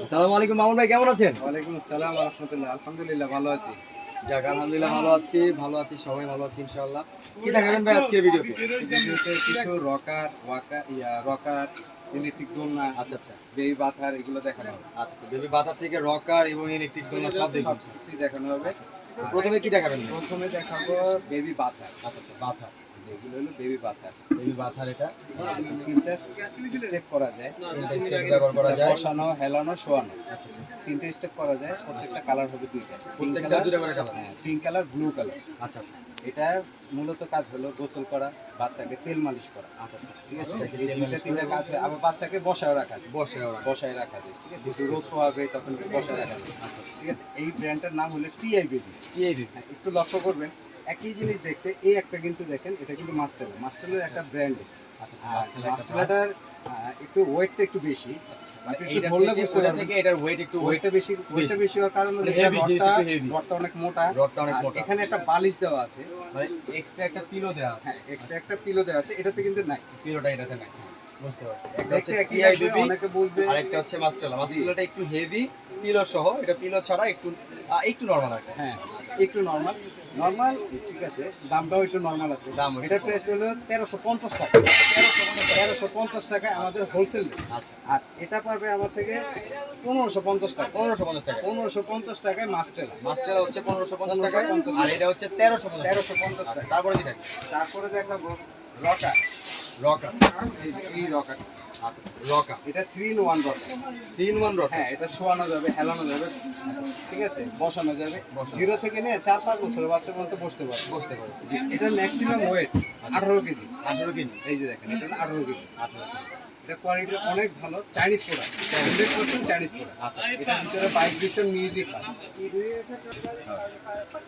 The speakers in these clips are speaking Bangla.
আসসালামু আলাইকুম মামুন ভাই, কেমন আছেন? ওয়ালাইকুম আসসালাম ওয়া রাহমাতুল্লাহ। আলহামদুলিল্লাহ ভালো আছি। যাক আলহামদুলিল্লাহ ভালো আছি, সবাই ভালো আছি ইনশাআল্লাহ। কি দেখাবেন ভাই আজকের ভিডিওতে? ভিডিওতে কিছু রকার, ইলেকট্রিক দোলনা, আচ্ছা আচ্ছা বেবি বাথার এগুলো দেখানো হবে। আচ্ছা, বেবি বাজার থেকে রকার এবং ইলেকট্রিক দোলনা সব দেখুন। সবকিছুই দেখানো হবে। প্রথমে কি দেখাবেন ভাই? প্রথমে দেখাবো বেবি বাথার। আচ্ছা আচ্ছা, বাথা, এগুলো হলো বেবি বাথার। বেবি বাথার। এটা তিনটা স্টেপ করা যায়, তিনটা স্টেপ ব্যবহার করা যায়। বসানো, হেলানো, শোয়ানো। আচ্ছা আচ্ছা, তিনটা স্টেপ করা যায়। প্রত্যেকটা কালার হবে দুইটা, প্রত্যেকটা দুটো করে কালার। হ্যাঁ, পিঙ্ক কালার, ব্লু কালার। আচ্ছা আচ্ছা এটা মূলত কাজ হলো গোসল করা, বাচ্চাকে তেল মালিশ করা। আচ্ছা আচ্ছা, ঠিক আছে, বাচ্চাকে এই তেল তিনটা মালিশ তিনটা করে। কাজ হয়। আবার বাচ্চাকে বসায় রাখা যায়, বসে ওরা। বসায় রাখা যায়। ঠিক আছে, একটু রোদ পোহাবে তখন বসায় রাখা যায়। ঠিক আছে, এই ব্র্যান্ডটার নাম হলো টিআই বেবি। টিআইবি। একটু লক্ষ্য করবেন, একই জিনিস দেখতে। এই একটা কিন্তু দেখেন, এটা কিন্তু মাস্টারের একটা ব্র্যান্ড। আচ্ছা আর আচ্ছা, মাস্টারটার একটু ওয়েটটা একটু বেশি। আপনি একটু এইটা ধরলে থেকে বুঝতে ওটা পারবেন থেকে এটার ওয়েট একটু ওয়েটটা বেশি হওয়ার কারণ হলো heavy, জিনিসটা একটু heavy। রডটা অনেক মোটা। রডটা অনেক আর মোটা। এখানে একটা বালিশ দেওয়া আছে। মানে এক্সট্রা একটা পিলো দেওয়া আছে। হ্যাঁ, এক্সট্রা একটা পিলো দেওয়া আছে, এটাতে কিন্তু নাই। পিলোটা এটাতে নাই। বুঝতে পারছি। একটা দেখতে হচ্ছে একই লাগবে, টিআইবি, অনেকে বলবে আরেকটা হচ্ছে মাস্টারলা। মাস্টারলাটা একটু হেভি পিলো সহ, এটা পিলো ছাড়া একটু একটু নরমাল একটা। হ্যাঁ, একটু নরমাল। ঠিক আছে, দামটাও একটু নরমাল আছে। দাম এটা প্রাইস হলো 1350 টাকা। 1350 টাকায় আমাদের হোলসেল। আচ্ছা, আর এটা পারবে আমার থেকে 1550 টাকা। 1550 টাকা। 1550 টাকায় মাস্টারলা হচ্ছে 1550 টাকা, 1550 আর এটা হচ্ছে 1350 টাকা। 1350 টাকা। তারপরে কি থাকে? তারপরে দেখাবো রকার। রকার। এই রকার, আচ্ছা, রকার এটা 3 in 1 রকার। 3 in 1 rocker. হ্যাঁ, এটা শোয়ানো যাবে, হেলানো যাবে, ঠিক আছে, বসানো যাবে। 0 থেকে নিয়ে 4-5 বছরের বাচ্চা পর্যন্ত বসতে পারবে। বুঝতে পারি। এটা ম্যাক্সিমাম ওয়েট 18 কেজি। 18 কেজি। এই যে দেখেন, এটা হলো 18 কেজি। 18 কেজি। এটা কোয়ালিটি অনেক ভালো, চাইনিজ প্রোডাক্ট, 100% চাইনিজ প্রোডাক্ট। আচ্ছা, এটার ভিতরে ভাইব্রেশন মিউজিক হয়।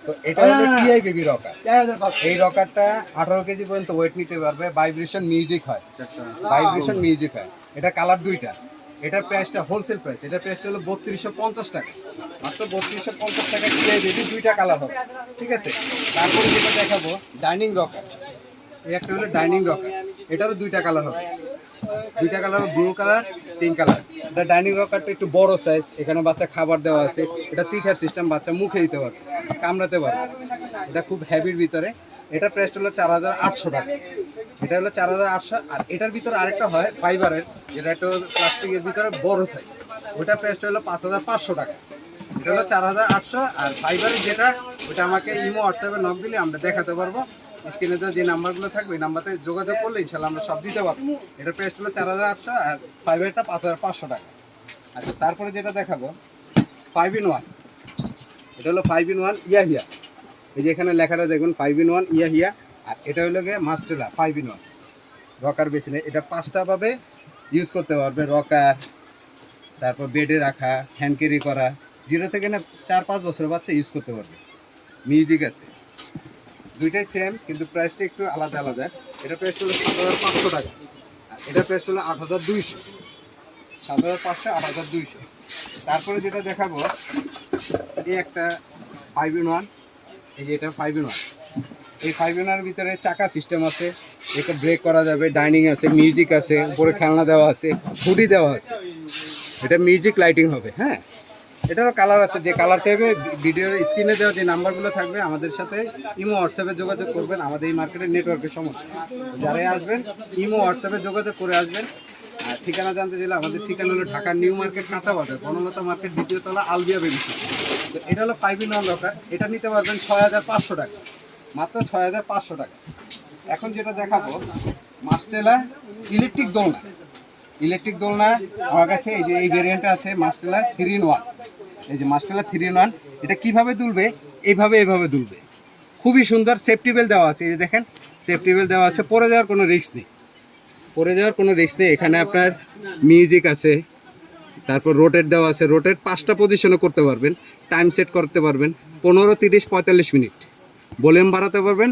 তো এটা হলো টিআই বেবি রকার। 4500। এই রকারটা 18 কেজি পর্যন্ত ওয়েট নিতে পারবে, ভাইব্রেশন মিউজিক হয়। এটা কালার দুইটা। এটার প্রাইসটা হোলসেল প্রাইস, এটার প্রাইসটা হলো 3250 টাকা। মাত্র 3250 টাকা টিআই বেবি, দুইটা কালার হবে। ঠিক আছে, তারপরে যেটা দেখাবো ডাইনিং রকার। এই একটা হলো ডাইনিং রকার, এটারও দুইটা কালার হবে। দুইটা colour, blue colour, pink colour. এটা ডাইনিং রকারটা একটু বড় সাইজ, এখানে বাচ্চা খাবার দেওয়া আছে। এটা তিখার সিস্টেম, বাচ্চা মুখে দিতে পারবে, কামড়াতে পারবে। এটা খুব হেভির ভিতরে। এটা প্রাইসটা হলো 4800 টাকা। এটা হলো 4800। আর এটার ভিতরে আরেকটা হয় ফাইবারের, যেটা একটু প্লাস্টিকের ভিতরে বড় সাইজ, ওটা প্রাইসটা হলো 5500 টাকা। এটা হলো 4800। আর ফাইবারের যেটা, ওটা আমাকে ইমো হোয়াটসঅ্যাপে নক দিলে আমরা দেখাতে পারবো। স্ক্রিনে তো যে নাম্বারগুলো থাকবে, এই নাম্বারে যোগাযোগ করলে ইনশাল্লাহ আমরা সব দিতে পারবো। এটার প্রাইস হলো 4800, আর ফাইবারটা 5500 টাকা। আচ্ছা, তারপরে যেটা দেখাবো 5 in 1। এটা হলো 5 in 1 ইয়াহিয়া। এই যে এখানে লেখাটা দেখুন, 5 in 1 ইয়াহিয়া। আর এটা হলো গিয়ে মাস্টেলা 5 in 1 রকার বেসিনে। এটা 5টা ভাবে ইউজ করতে পারবে। রকার, তারপর বেডে রাখা, হ্যান্ড ক্যারি করা। 0 থেকে না 4-5 বছরের বাচ্চা ইউজ করতে পারবে। মিউজিক আছে, দুইটাই সেম কিন্তু প্রাইসটা একটু আলাদা আলাদা। এটা প্রাইস হলো 7500 টাকা, আর এটা প্রাইস হলো 8200। 7500, 8200। তারপরে যেটা দেখাবো, এই একটা 5 in 1। এই যে এটা 5 in 1। এই 5 in 1 এর ভিতরে চাকা সিস্টেম আছে, এটা ব্রেক করা যাবে, ডাইনিং আছে, মিউজিক আছে, উপরে খেলনা দেওয়া আছে, হুডি দেওয়া আছে। এটা মিউজিক লাইটিং হবে। হ্যাঁ, এটারও কালার আছে, যে কালার চাইবে ভিডিওর স্ক্রিনে দেওয়া যে নাম্বারগুলো থাকবে আমাদের সাথে ইমো হোয়াটসঅ্যাপে যোগাযোগ করবেন। আমাদের এই মার্কেটের নেটওয়ার্কের সমস্যা, যারাই আসবেন ইমো হোয়াটসঅ্যাপে যোগাযোগ করে আসবেন। আর ঠিকানা জানতে চাইলে আমাদের ঠিকানা হলো ঢাকা নিউ মার্কেট, কাঁচা বাজার, বনলতা মার্কেট, দ্বিতীয় তলা, আলবিয়া বেবি শপ। তো এটা হলো 5 in 1 রকার। এটা নিতে পারবেন 6500 টাকা, মাত্র 6500 টাকা। এখন যেটা দেখাবো মাস্টেলা ইলেকট্রিক দোলনা। ইলেকট্রিক দোলনা আমার কাছে এই যে এই ভেরিয়েন্টটা আছে, মাস্টেলা 3 in 1। এই যে মাস্টেলা 3 in 1। এটা কিভাবে দুলবে, এইভাবে দুলবে, খুবই সুন্দর। সেফটি বেল্ট দেওয়া আছে, এই যে দেখেন সেফটি বেল্ট দেওয়া আছে। পড়ে যাওয়ার কোনো রিস্ক নেই, এখানে আপনার মিউজিক আছে, তারপর রোটেট দেওয়া আছে। রোটেট 5টা পজিশনে করতে পারবেন, টাইম সেট করতে পারবেন 15, 30, 45 মিনিট। ভলিউম বাড়াতে পারবেন,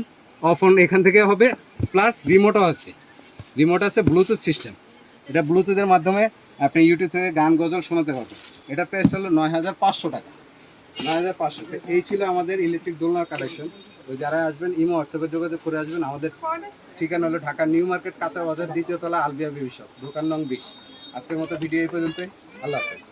অফ অন এখান থেকে হবে। প্লাস রিমোটও আছে, ব্লুটুথ সিস্টেম। এটা ব্লুটুথের মাধ্যমে আপনি ইউটিউব থেকে গান গজল শোনাতে পারবেন। এটা প্রাইস হলো 9500 টাকা। 9500। এই ছিল আমাদের ইলেকট্রিক দোলনার কালেকশন। তো যারা আসবেন ইমো হোয়াটসঅ্যাপে যোগাযোগ করে আসবেন। আমাদের ঠিকানা হলো ঢাকা নিউ মার্কেট, কাঁচা বাজার, দ্বিতীয় তলা, আলবিয়া বেবি শপ, দোকান নং 20। আজকের মতো ভিডিও এই পর্যন্তই। আল্লাহ হাফেজ।